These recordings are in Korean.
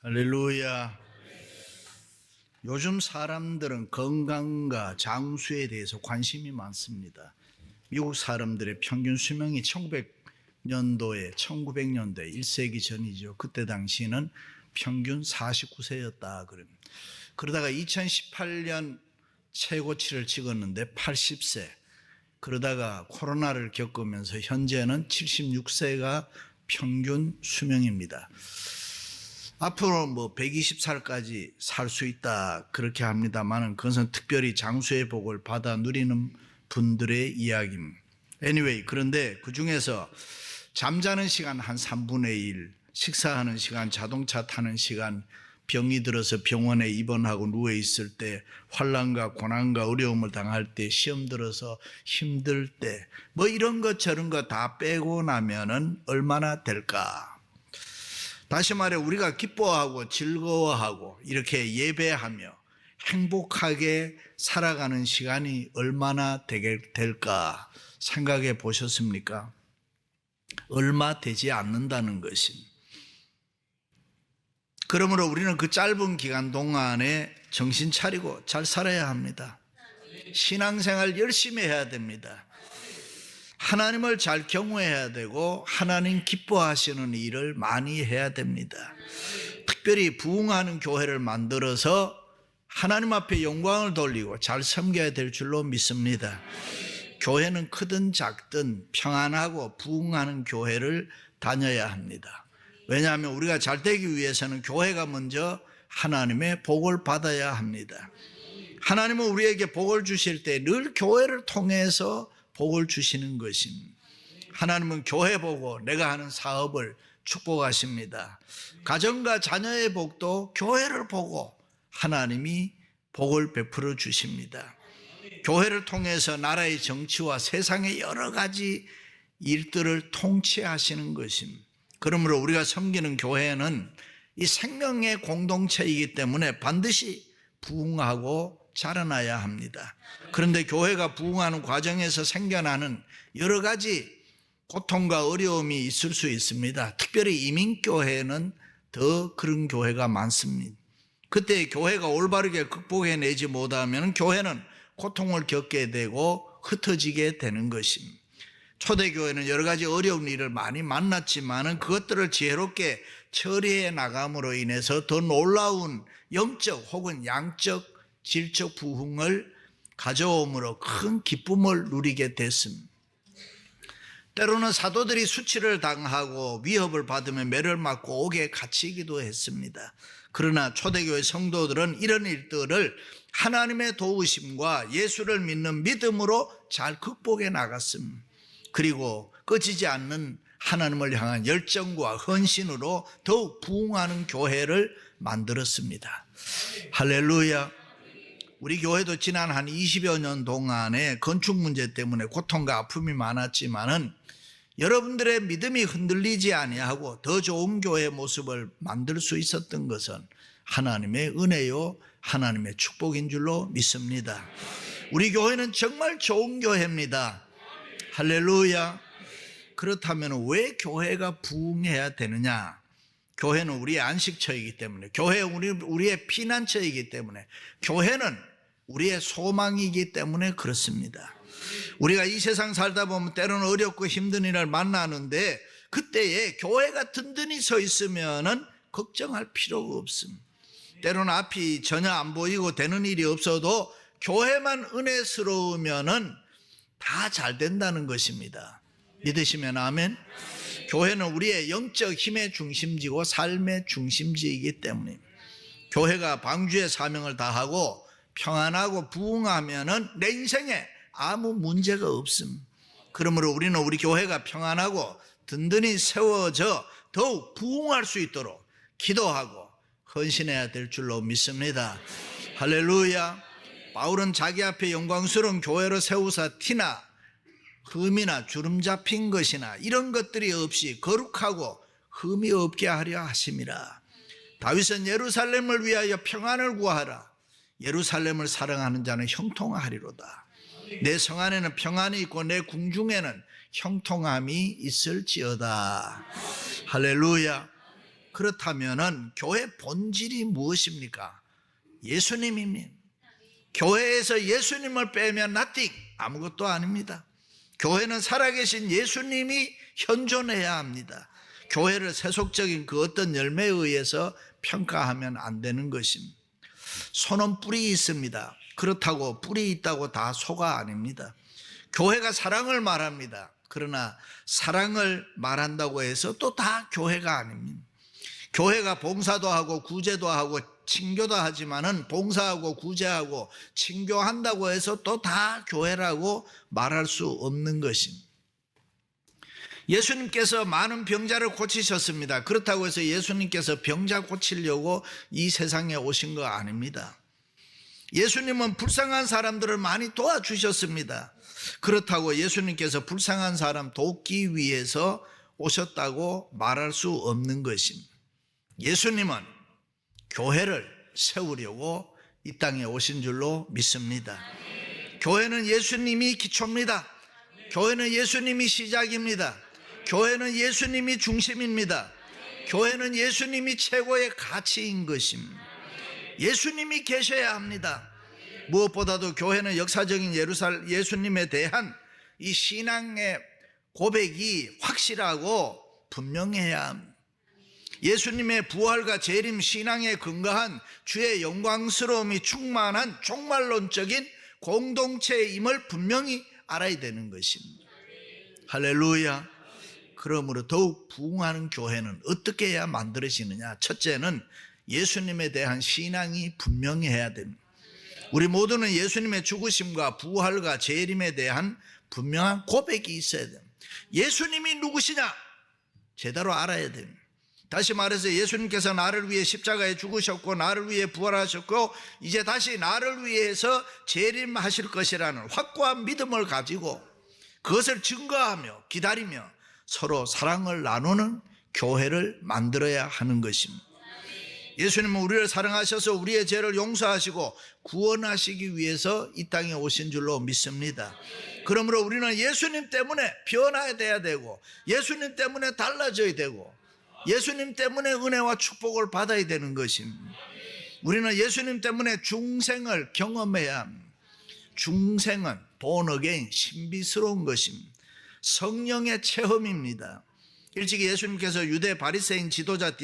할렐루야. 요즘 사람들은 건강과 장수에 대해서 관심이 많습니다. 미국 사람들의 평균 수명이 1900년도에 1세기 전이죠. 그때 당시는 평균 49세였다. 그러다가 2018년 최고치를 찍었는데 80세. 그러다가 코로나를 겪으면서 현재는 76세가 평균 수명입니다. 앞으로 120살까지 살 수 있다 그렇게 합니다만 그것은 특별히 장수의 복을 받아 누리는 분들의 이야기입니다. Anyway, 그런데 그 중에서 잠자는 시간 한 3분의 1, 식사하는 시간, 자동차 타는 시간, 병이 들어서 병원에 입원하고 누워 있을 때, 환난과 고난과 어려움을 당할 때, 시험 들어서 힘들 때, 이런 것 저런 거 다 빼고 나면은 얼마나 될까? 다시 말해 우리가 기뻐하고 즐거워하고 이렇게 예배하며 행복하게 살아가는 시간이 얼마나 될까 생각해 보셨습니까? 얼마 되지 않는다는 것입니다. 그러므로 우리는 그 짧은 기간 동안에 정신 차리고 잘 살아야 합니다. 신앙생활 열심히 해야 됩니다. 하나님을 잘 경외해야 되고 하나님 기뻐하시는 일을 많이 해야 됩니다. 특별히 부흥하는 교회를 만들어서 하나님 앞에 영광을 돌리고 잘 섬겨야 될 줄로 믿습니다. 교회는 크든 작든 평안하고 부흥하는 교회를 다녀야 합니다. 왜냐하면 우리가 잘 되기 위해서는 교회가 먼저 하나님의 복을 받아야 합니다. 하나님은 우리에게 복을 주실 때 늘 교회를 통해서 복을 주시는 것입니다. 하나님은 교회 보고 내가 하는 사업을 축복하십니다. 가정과 자녀의 복도 교회를 보고 하나님이 복을 베풀어 주십니다. 교회를 통해서 나라의 정치와 세상의 여러 가지 일들을 통치하시는 것입니다. 그러므로 우리가 섬기는 교회는 이 생명의 공동체이기 때문에 반드시 부흥하고 자라나야 합니다. 그런데 교회가 부흥하는 과정에서 생겨나는 여러 가지 고통과 어려움이 있을 수 있습니다. 특별히 이민교회는 더 그런 교회가 많습니다. 그때 교회가 올바르게 극복해내지 못하면 교회는 고통을 겪게 되고 흩어지게 되는 것입니다. 초대교회는 여러 가지 어려운 일을 많이 만났지만 그것들을 지혜롭게 처리해 나감으로 인해서 더 놀라운 영적 혹은 양적 질적 부흥을 가져옴으로 큰 기쁨을 누리게 됐습니다. 때로는 사도들이 수치를 당하고 위협을 받으며 매를 맞고 옥에 갇히기도 했습니다. 그러나 초대교회 성도들은 이런 일들을 하나님의 도우심과 예수를 믿는 믿음으로 잘 극복해 나갔습니다. 그리고 꺼지지 않는 하나님을 향한 열정과 헌신으로 더욱 부흥하는 교회를 만들었습니다. 할렐루야. 우리 교회도 지난 한 20여 년 동안에 건축 문제 때문에 고통과 아픔이 많았지만은 여러분들의 믿음이 흔들리지 아니하고 더 좋은 교회의 모습을 만들 수 있었던 것은 하나님의 은혜요, 하나님의 축복인 줄로 믿습니다. 우리 교회는 정말 좋은 교회입니다. 할렐루야. 그렇다면 왜 교회가 부흥해야 되느냐? 교회는 우리의 안식처이기 때문에, 교회는 우리의 피난처이기 때문에, 교회는 우리의 소망이기 때문에 그렇습니다. 우리가 이 세상 살다 보면 때로는 어렵고 힘든 일을 만나는데 그때에 교회가 든든히 서 있으면 걱정할 필요가 없습니다. 때로는 앞이 전혀 안 보이고 되는 일이 없어도 교회만 은혜스러우면 다 잘 된다는 것입니다. 믿으시면 아멘. 교회는 우리의 영적 힘의 중심지고 삶의 중심지이기 때문에 교회가 방주의 사명을 다하고 평안하고 부흥하면은 내 인생에 아무 문제가 없음. 그러므로 우리는 우리 교회가 평안하고 든든히 세워져 더욱 부흥할 수 있도록 기도하고 헌신해야 될 줄로 믿습니다. 할렐루야. 바울은 자기 앞에 영광스러운 교회로 세우사 티나 흠이나 주름 잡힌 것이나 이런 것들이 없이 거룩하고 흠이 없게 하려 하심이라. 다윗은 예루살렘을 위하여 평안을 구하라. 예루살렘을 사랑하는 자는 형통하리로다. 내 성 안에는 평안이 있고 내 궁중에는 형통함이 있을지어다. 할렐루야. 그렇다면은 교회 본질이 무엇입니까? 예수님입니다. 교회에서 예수님을 빼면 nothing, 아무것도 아닙니다. 교회는 살아계신 예수님이 현존해야 합니다. 교회를 세속적인 그 어떤 열매에 의해서 평가하면 안 되는 것입니다. 소는 뿔이 있습니다. 그렇다고 뿔이 있다고 다 소가 아닙니다. 교회가 사랑을 말합니다. 그러나 사랑을 말한다고 해서 또 다 교회가 아닙니다. 교회가 봉사도 하고 구제도 하고 친교도 하지만은 봉사하고 구제하고 친교한다고 해서 또 다 교회라고 말할 수 없는 것입니다. 예수님께서 많은 병자를 고치셨습니다. 그렇다고 해서 예수님께서 병자 고치려고 이 세상에 오신 거 아닙니다. 예수님은 불쌍한 사람들을 많이 도와주셨습니다. 그렇다고 예수님께서 불쌍한 사람 돕기 위해서 오셨다고 말할 수 없는 것입니다. 예수님은 교회를 세우려고 이 땅에 오신 줄로 믿습니다. 교회는 예수님이 기초입니다. 교회는 예수님이 시작입니다. 교회는 예수님이 중심입니다. 교회는 예수님이 최고의 가치인 것입니다. 예수님이 계셔야 합니다. 무엇보다도 교회는 역사적인 예수님에 대한 이 신앙의 고백이 확실하고 분명해야 합니다. 예수님의 부활과 재림 신앙에 근거한 주의 영광스러움이 충만한 종말론적인 공동체임을 분명히 알아야 되는 것입니다. 할렐루야. 그러므로 더욱 부흥하는 교회는 어떻게 해야 만들어지느냐? 첫째는 예수님에 대한 신앙이 분명해야 됩니다. 우리 모두는 예수님의 죽으심과 부활과 재림에 대한 분명한 고백이 있어야 됩니다. 예수님이 누구시냐? 제대로 알아야 됩니다. 다시 말해서 예수님께서 나를 위해 십자가에 죽으셨고 나를 위해 부활하셨고 이제 다시 나를 위해서 재림하실 것이라는 확고한 믿음을 가지고 그것을 증거하며 기다리며 서로 사랑을 나누는 교회를 만들어야 하는 것입니다. 예수님은 우리를 사랑하셔서 우리의 죄를 용서하시고 구원하시기 위해서 이 땅에 오신 줄로 믿습니다. 그러므로 우리는 예수님 때문에 변화돼야 되고 예수님 때문에 달라져야 되고 예수님 때문에 은혜와 축복을 받아야 되는 것입니다. 우리는 예수님 때문에 중생을 경험해야 합니다. 중생은 born again, 신비스러운 것입니다. 성령의 체험입니다. 일찍이 예수님께서 유대 바리새인 지도자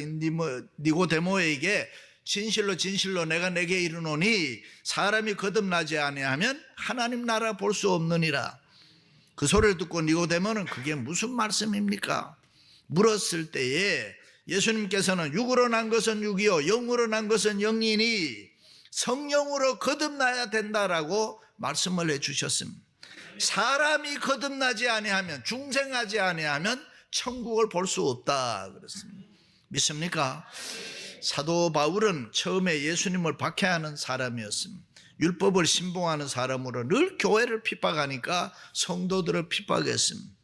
니고데모에게 진실로 진실로 내가 내게 이르노니 사람이 거듭나지 아니하면 하나님 나라 볼 수 없느니라. 그 소리를 듣고 니고데모는 그게 무슨 말씀입니까? 물었을 때에 예수님께서는 육으로 난 것은 육이요 영으로 난 것은 영이니 성령으로 거듭나야 된다라고 말씀을 해주셨습니다. 사람이 거듭나지 아니하면 중생하지 아니하면 천국을 볼 수 없다 그랬습니다. 믿습니까? 사도 바울은 처음에 예수님을 박해하는 사람이었습니다. 율법을 신봉하는 사람으로 늘 교회를 핍박하니까 성도들을 핍박했습니다.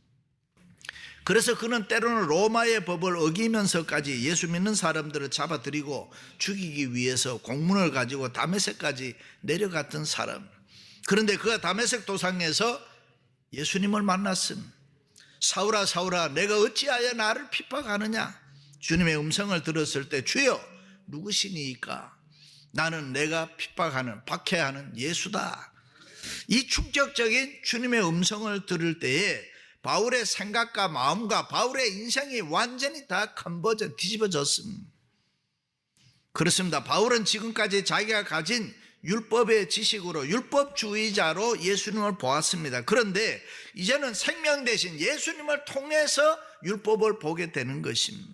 그래서 그는 때로는 로마의 법을 어기면서까지 예수 믿는 사람들을 잡아들이고 죽이기 위해서 공문을 가지고 다메섹까지 내려갔던 사람. 그런데 그가 다메섹 도상에서 예수님을 만났습니다. 사울아 사울아 내가 어찌하여 나를 핍박하느냐? 주님의 음성을 들었을 때 주여 누구시니까? 나는 내가 핍박하는 박해하는 예수다. 이 충격적인 주님의 음성을 들을 때에 바울의 생각과 마음과 바울의 인생이 완전히 다 컨버전 뒤집어졌습니다. 그렇습니다. 바울은 지금까지 자기가 가진 율법의 지식으로 율법주의자로 예수님을 보았습니다. 그런데 이제는 생명 대신 예수님을 통해서 율법을 보게 되는 것입니다.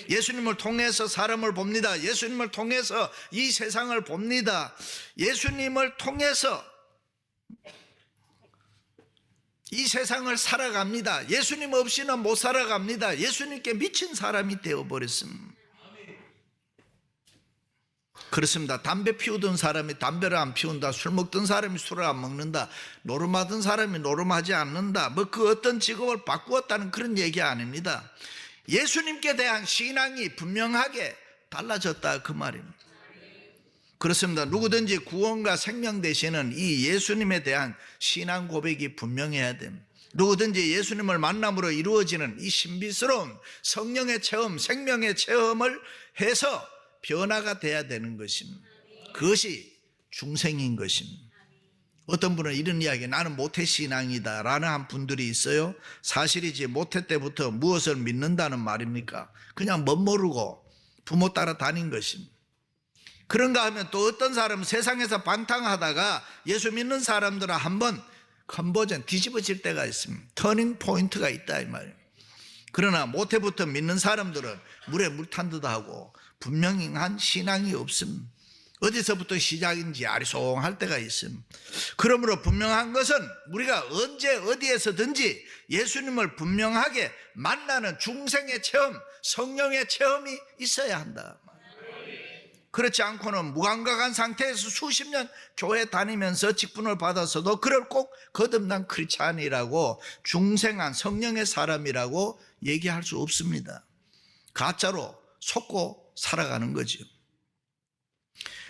예수님을 통해서 사람을 봅니다. 예수님을 통해서 이 세상을 봅니다. 예수님을 통해서 이 세상을 살아갑니다. 예수님 없이는 못 살아갑니다. 예수님께 미친 사람이 되어버렸습니다. 그렇습니다. 담배 피우던 사람이 담배를 안 피운다. 술 먹던 사람이 술을 안 먹는다. 노름하던 사람이 노름하지 않는다. 뭐 그 어떤 직업을 바꾸었다는 그런 얘기 아닙니다. 예수님께 대한 신앙이 분명하게 달라졌다 그 말입니다. 그렇습니다. 누구든지 구원과 생명 되시는 이 예수님에 대한 신앙 고백이 분명해야 됩니다. 누구든지 예수님을 만남으로 이루어지는 이 신비스러운 성령의 체험, 생명의 체험을 해서 변화가 돼야 되는 것입니다. 그것이 중생인 것입니다. 어떤 분은 이런 이야기, 나는 모태신앙이다 라는 한 분들이 있어요. 사실이지 모태 때부터 무엇을 믿는다는 말입니까? 그냥 멋모르고 부모 따라 다닌 것입니다. 그런가 하면 또 어떤 사람은 세상에서 방탕하다가 예수 믿는 사람들은 한번 컨버전 뒤집어질 때가 있습니다. 터닝 포인트가 있다 이 말이에요. 그러나 모태부터 믿는 사람들은 물에 물 탄 듯하고 분명한 신앙이 없습니다. 어디서부터 시작인지 아리송할 때가 있습니다. 그러므로 분명한 것은 우리가 언제 어디에서든지 예수님을 분명하게 만나는 중생의 체험, 성령의 체험이 있어야 한다. 그렇지 않고는 무감각한 상태에서 수십 년 교회 다니면서 직분을 받아서도 그를 꼭 거듭난 크리스찬이라고, 중생한 성령의 사람이라고 얘기할 수 없습니다. 가짜로 속고 살아가는 거죠.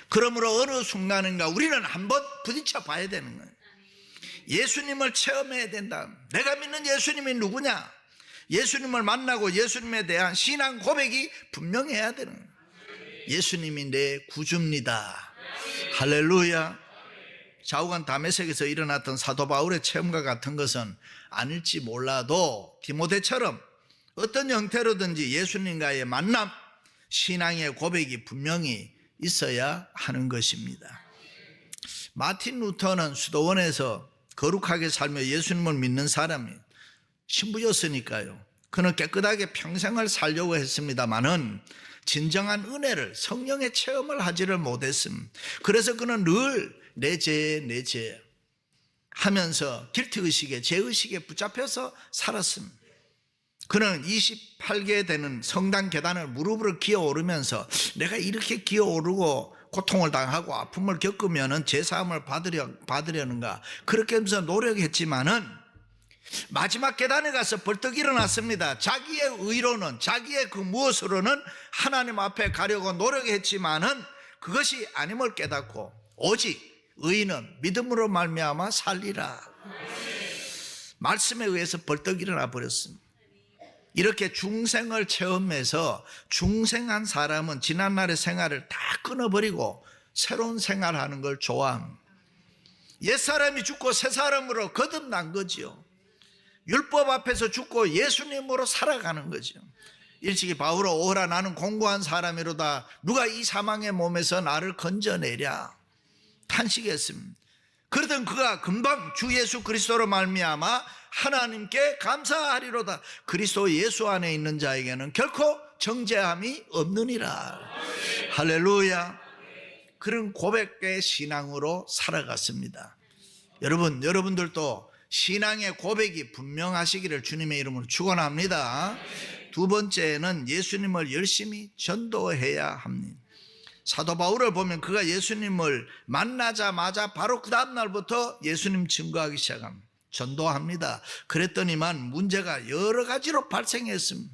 그러므로 어느 순간인가 우리는 한번 부딪혀 봐야 되는 거예요. 예수님을 체험해야 된다. 내가 믿는 예수님이 누구냐? 예수님을 만나고 예수님에 대한 신앙 고백이 분명해야 되는 거예요. 예수님이 내 구주입니다. 할렐루야. 좌우간 다메섹에서 일어났던 사도 바울의 체험과 같은 것은 아닐지 몰라도 디모데처럼 어떤 형태로든지 예수님과의 만남, 신앙의 고백이 분명히 있어야 하는 것입니다. 마틴 루터는 수도원에서 거룩하게 살며 예수님을 믿는 사람이 신부였으니까요. 그는 깨끗하게 평생을 살려고 했습니다마는 진정한 은혜를, 성령의 체험을 하지를 못했습니다. 그래서 그는 늘 내 죄 하면서 길티의식에, 죄의식에 붙잡혀서 살았습니다. 그는 28개 되는 성당 계단을 무릎으로 기어오르면서 내가 이렇게 기어오르고 고통을 당하고 아픔을 겪으면 제사함을 받으려는가, 그렇게 하면서 노력했지만은 마지막 계단에 가서 벌떡 일어났습니다. 자기의 의로는, 자기의 그 무엇으로는 하나님 앞에 가려고 노력했지만은 그것이 아님을 깨닫고 오직 의인은 믿음으로 말미암아 살리라. 말씀에 의해서 벌떡 일어나 버렸습니다. 이렇게 중생을 체험해서 중생한 사람은 지난날의 생활을 다 끊어버리고 새로운 생활하는 걸 좋아합니다. 옛사람이 죽고 새 사람으로 거듭난 거지요. 율법 앞에서 죽고 예수님으로 살아가는 거죠. 일찍이 바울은 오라 나는 공고한 사람이로다. 누가 이 사망의 몸에서 나를 건져내랴 탄식했습니다. 그러던 그가 금방 주 예수 그리스도로 말미암아 하나님께 감사하리로다. 그리스도 예수 안에 있는 자에게는 결코 정죄함이 없느니라. 할렐루야. 그런 고백의 신앙으로 살아갔습니다. 여러분들도 신앙의 고백이 분명하시기를 주님의 이름으로 축원합니다. 두 번째는 예수님을 열심히 전도해야 합니다. 사도 바울을 보면 그가 예수님을 만나자마자 바로 그 다음 날부터 예수님 증거하기 시작합니다. 전도합니다. 그랬더니만 문제가 여러 가지로 발생했습니다.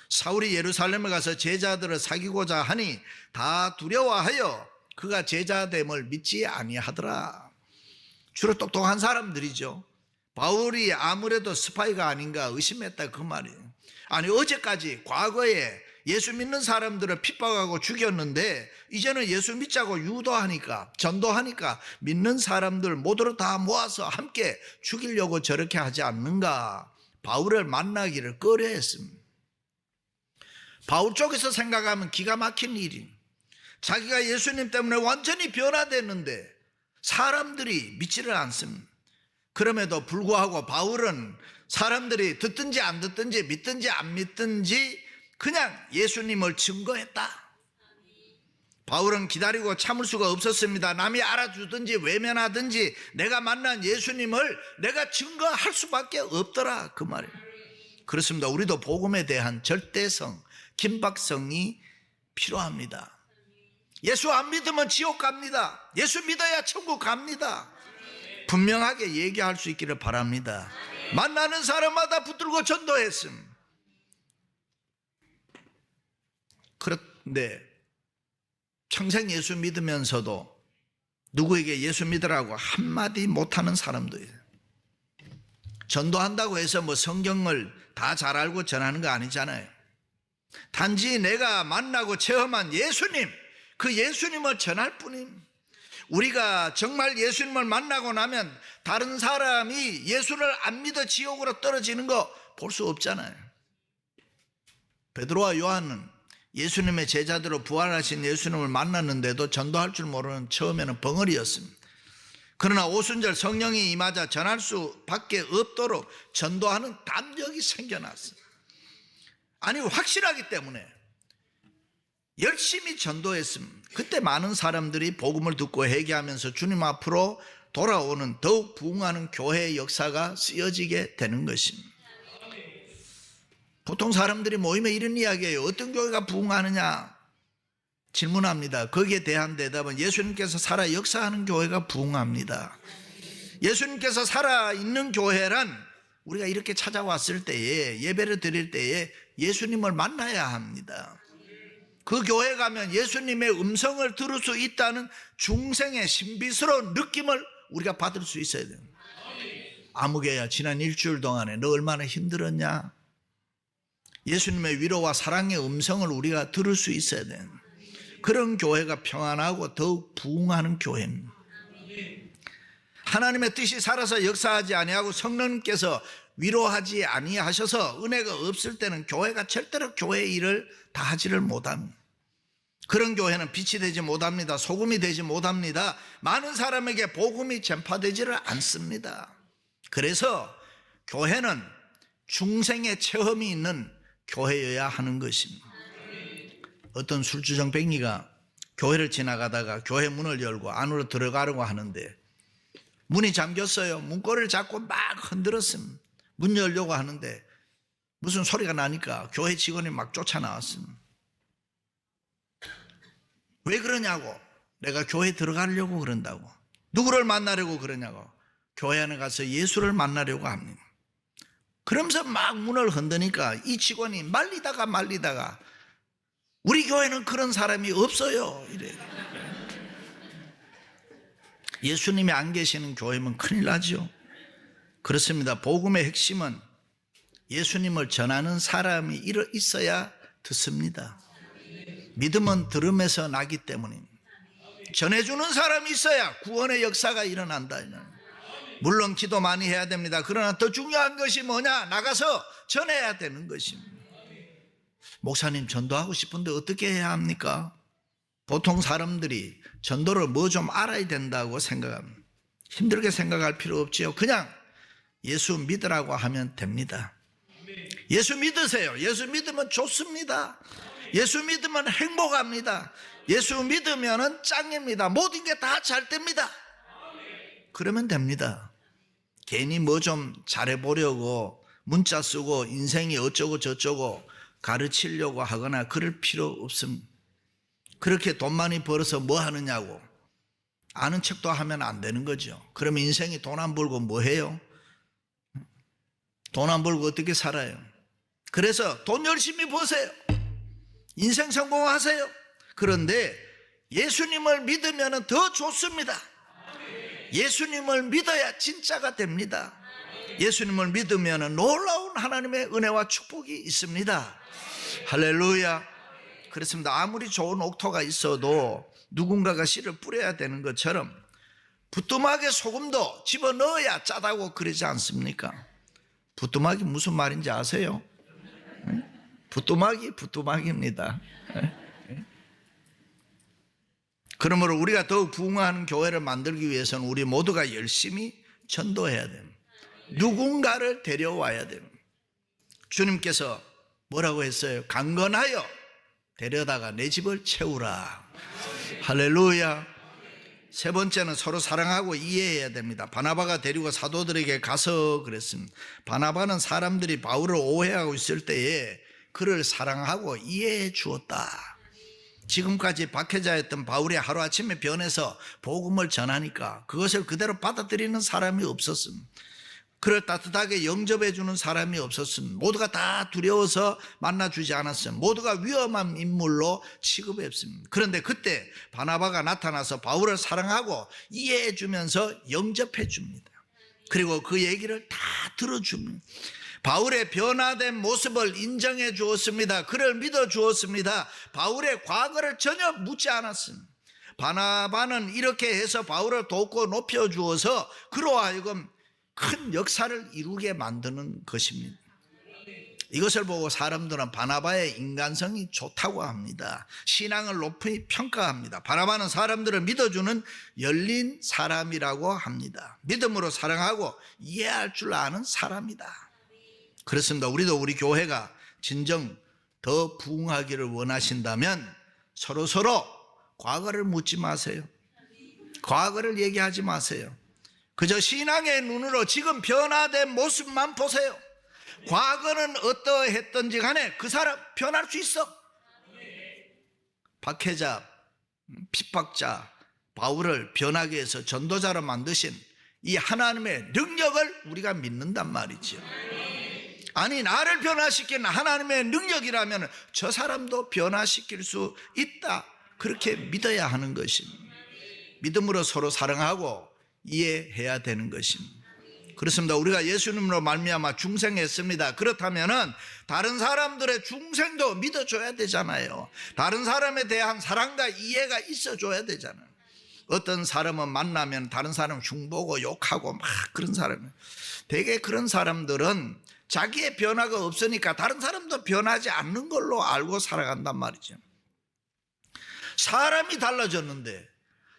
사울이 예루살렘에 가서 제자들을 사귀고자 하니 다 두려워하여 그가 제자됨을 믿지 아니하더라. 주로 똑똑한 사람들이죠. 바울이 아무래도 스파이가 아닌가 의심했다 그 말이에요. 아니 어제까지 과거에 예수 믿는 사람들을 핍박하고 죽였는데 이제는 예수 믿자고 유도하니까, 전도하니까 믿는 사람들 모두를 다 모아서 함께 죽이려고 저렇게 하지 않는가. 바울을 만나기를 꺼려했습니다. 바울 쪽에서 생각하면 기가 막힌 일이, 자기가 예수님 때문에 완전히 변화됐는데 사람들이 믿지를 않습니다. 그럼에도 불구하고 바울은 사람들이 듣든지 안 듣든지 믿든지 안 믿든지 그냥 예수님을 증거했다. 바울은 기다리고 참을 수가 없었습니다. 남이 알아주든지 외면하든지 내가 만난 예수님을 내가 증거할 수밖에 없더라 그 말이에요. 그렇습니다. 우리도 복음에 대한 절대성, 긴박성이 필요합니다. 예수 안 믿으면 지옥 갑니다. 예수 믿어야 천국 갑니다. 분명하게 얘기할 수 있기를 바랍니다. 만나는 사람마다 붙들고 전도했음. 그런데 평생 예수 믿으면서도 누구에게 예수 믿으라고 한마디 못하는 사람도 있어요. 전도한다고 해서 뭐 성경을 다 잘 알고 전하는 거 아니잖아요. 단지 내가 만나고 체험한 예수님, 그 예수님을 전할 뿐임. 우리가 정말 예수님을 만나고 나면 다른 사람이 예수를 안 믿어 지옥으로 떨어지는 거 볼 수 없잖아요. 베드로와 요한은 예수님의 제자들로 부활하신 예수님을 만났는데도 전도할 줄 모르는 처음에는 벙어리였습니다. 그러나 오순절 성령이 임하자 전할 수밖에 없도록 전도하는 담력이 생겨났어요. 아니, 확실하기 때문에 열심히 전도했습니다. 그때 많은 사람들이 복음을 듣고 회개하면서 주님 앞으로 돌아오는 더욱 부흥하는 교회의 역사가 쓰여지게 되는 것입니다. 보통 사람들이 모이면 이런 이야기예요. 어떤 교회가 부흥하느냐 질문합니다. 거기에 대한 대답은 예수님께서 살아 역사하는 교회가 부흥합니다. 예수님께서 살아있는 교회란 우리가 이렇게 찾아왔을 때에, 예배를 드릴 때에 예수님을 만나야 합니다. 그 교회 가면 예수님의 음성을 들을 수 있다는 중생의 신비스러운 느낌을 우리가 받을 수 있어야 돼요. 아무개야, 지난 일주일 동안에 너 얼마나 힘들었냐? 예수님의 위로와 사랑의 음성을 우리가 들을 수 있어야 돼요. 그런 교회가 평안하고 더욱 부흥하는 교회입니다. 하나님의 뜻이 살아서 역사하지 아니하고 성령님께서 위로하지 아니하셔서 은혜가 없을 때는 교회가 절대로 교회의 일을 다 하지를 못합니다. 그런 교회는 빛이 되지 못합니다. 소금이 되지 못합니다. 많은 사람에게 복음이 전파되지를 않습니다. 그래서 교회는 중생의 체험이 있는 교회여야 하는 것입니다. 어떤 술주정뱅이가 교회를 지나가다가 교회 문을 열고 안으로 들어가려고 하는데 문이 잠겼어요. 문고리를 잡고 막 흔들었습니다. 문 열려고 하는데 무슨 소리가 나니까 교회 직원이 막 쫓아나왔습니다. 왜 그러냐고. 내가 교회 들어가려고 그런다고. 누구를 만나려고 그러냐고. 교회 안에 가서 예수를 만나려고 합니다. 그러면서 막 문을 흔드니까 이 직원이 말리다가 우리 교회는 그런 사람이 없어요 이래. 예수님이 안 계시는 교회면 큰일 나죠. 그렇습니다. 복음의 핵심은 예수님을 전하는 사람이 있어야 듣습니다. 믿음은 들음에서 나기 때문입니다. 전해주는 사람이 있어야 구원의 역사가 일어난다. 물론 기도 많이 해야 됩니다. 그러나 더 중요한 것이 뭐냐? 나가서 전해야 되는 것입니다. 목사님, 전도하고 싶은데 어떻게 해야 합니까? 보통 사람들이 전도를 뭐 좀 알아야 된다고 생각합니다. 힘들게 생각할 필요 없지요. 그냥 예수 믿으라고 하면 됩니다. 예수 믿으세요. 예수 믿으면 좋습니다. 예수 믿으면 행복합니다. 예수 믿으면 짱입니다. 모든 게 다 잘 됩니다. 그러면 됩니다. 괜히 뭐 좀 잘해보려고 문자 쓰고 인생이 어쩌고 저쩌고 가르치려고 하거나 그럴 필요 없습니다. 그렇게 돈 많이 벌어서 뭐 하느냐고 아는 척도 하면 안 되는 거죠. 그러면 인생이 돈 안 벌고 뭐 해요? 돈 안 벌고 어떻게 살아요? 그래서 돈 열심히 버세요. 인생 성공하세요. 그런데 예수님을 믿으면 더 좋습니다. 예수님을 믿어야 진짜가 됩니다. 예수님을 믿으면 놀라운 하나님의 은혜와 축복이 있습니다. 할렐루야. 그렇습니다. 아무리 좋은 옥토가 있어도 누군가가 씨를 뿌려야 되는 것처럼 부뚜막에 소금도 집어넣어야 짜다고 그러지 않습니까? 부뚜막이 무슨 말인지 아세요? 부뚜막입니다. 그러므로 우리가 더욱 부흥하는 교회를 만들기 위해서는 우리 모두가 열심히 전도해야 됩니다. 누군가를 데려와야 됩니다. 주님께서 뭐라고 했어요? 강건하여 데려다가 내 집을 채우라. 할렐루야. 세 번째는 서로 사랑하고 이해해야 됩니다. 바나바가 데리고 사도들에게 가서 그랬습니다. 바나바는 사람들이 바울을 오해하고 있을 때에 그를 사랑하고 이해해 주었다. 지금까지 박해자였던 바울이 하루아침에 변해서 복음을 전하니까 그것을 그대로 받아들이는 사람이 없었습니다. 그를 따뜻하게 영접해 주는 사람이 없었습니다. 모두가 다 두려워서 만나주지 않았습니다. 모두가 위험한 인물로 취급했습니다. 그런데 그때 바나바가 나타나서 바울을 사랑하고 이해해 주면서 영접해 줍니다. 그리고 그 얘기를 다 들어줍니다. 바울의 변화된 모습을 인정해 주었습니다. 그를 믿어 주었습니다. 바울의 과거를 전혀 묻지 않았습니다. 바나바는 이렇게 해서 바울을 돕고 높여 주어서 그로 하여금 큰 역사를 이루게 만드는 것입니다. 이것을 보고 사람들은 바나바의 인간성이 좋다고 합니다. 신앙을 높이 평가합니다. 바나바는 사람들을 믿어주는 열린 사람이라고 합니다. 믿음으로 사랑하고 이해할 줄 아는 사람이다. 그렇습니다. 우리도 우리 교회가 진정 더 부흥하기를 원하신다면 서로 과거를 묻지 마세요. 과거를 얘기하지 마세요. 그저 신앙의 눈으로 지금 변화된 모습만 보세요. 과거는 어떠했던지 간에 그 사람 변할 수 있어. 박해자, 핍박자 바울을 변하게 해서 전도자로 만드신 이 하나님의 능력을 우리가 믿는단 말이죠. 아니, 나를 변화시키는 하나님의 능력이라면 저 사람도 변화시킬 수 있다, 그렇게 믿어야 하는 것입니다. 믿음으로 서로 사랑하고 이해해야 되는 것입니다. 그렇습니다. 우리가 예수님으로 말미암아 중생했습니다. 그렇다면은 다른 사람들의 중생도 믿어줘야 되잖아요. 다른 사람에 대한 사랑과 이해가 있어줘야 되잖아요. 어떤 사람은 만나면 다른 사람 흉보고 욕하고 막 그런 사람, 되게 그런 사람들은 자기의 변화가 없으니까 다른 사람도 변하지 않는 걸로 알고 살아간단 말이죠. 사람이 달라졌는데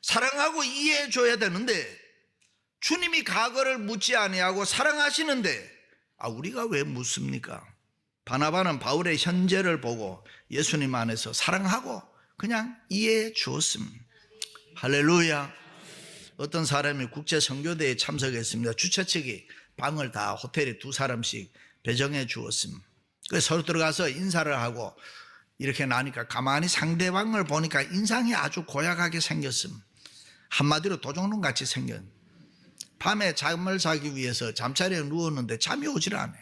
사랑하고 이해해 줘야 되는데 주님이 과거를 묻지 아니하고 사랑하시는데 우리가 왜 묻습니까? 바나바는 바울의 현재를 보고 예수님 안에서 사랑하고 그냥 이해해 주었습니다. 할렐루야. 어떤 사람이 국제 선교대회에 참석했습니다. 주최 측이 방을 다 호텔에 2사람씩 배정해 주었습니다. 그래서 서로 들어가서 인사를 하고 이렇게 나니까 가만히 상대방을 보니까 인상이 아주 고약하게 생겼습니다. 한마디로 도둑놈 같이 생겼습니다. 밤에 잠을 자기 위해서 잠자리에 누웠는데 잠이 오질 않아요.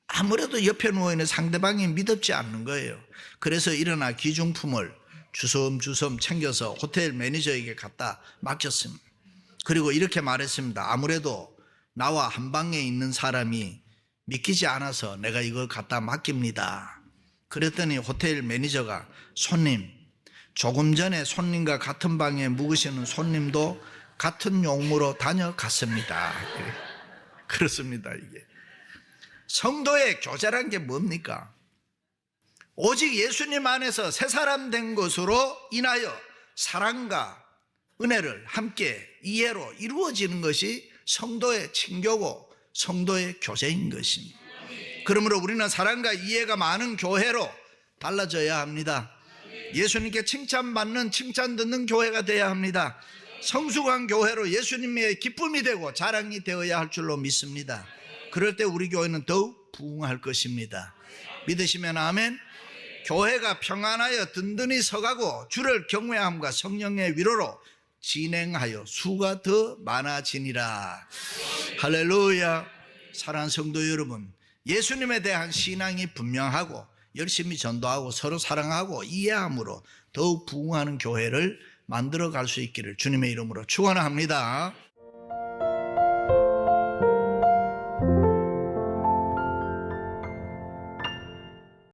아무래도 옆에 누워있는 상대방이 믿음지 않는 거예요. 그래서 일어나 기중품을 주섬주섬 챙겨서 호텔 매니저에게 갖다 맡겼습니다. 그리고 이렇게 말했습니다. 아무래도 나와 한 방에 있는 사람이 믿기지 않아서 내가 이걸 갖다 맡깁니다. 그랬더니 호텔 매니저가 손님, 조금 전에 손님과 같은 방에 묵으시는 손님도 같은 용무로 다녀갔습니다. 그렇습니다. 이게 성도의 교제란 게 뭡니까? 오직 예수님 안에서 새 사람 된 것으로 인하여 사랑과 은혜를 함께 이해로 이루어지는 것이 성도의 친교고 성도의 교제인 것입니다. 그러므로 우리는 사랑과 이해가 많은 교회로 달라져야 합니다. 예수님께 칭찬받는, 칭찬 듣는 교회가 되어야 합니다. 성숙한 교회로 예수님의 기쁨이 되고 자랑이 되어야 할 줄로 믿습니다. 그럴 때 우리 교회는 더욱 부흥할 것입니다. 믿으시면 아멘. 교회가 평안하여 든든히 서가고 주를 경외함과 성령의 위로로 진행하여 수가 더 많아지니라. 할렐루야. 사랑하는 성도 여러분, 예수님에 대한 신앙이 분명하고 열심히 전도하고 서로 사랑하고 이해함으로 더욱 부흥하는 교회를 만들어 갈 수 있기를 주님의 이름으로 축원합니다.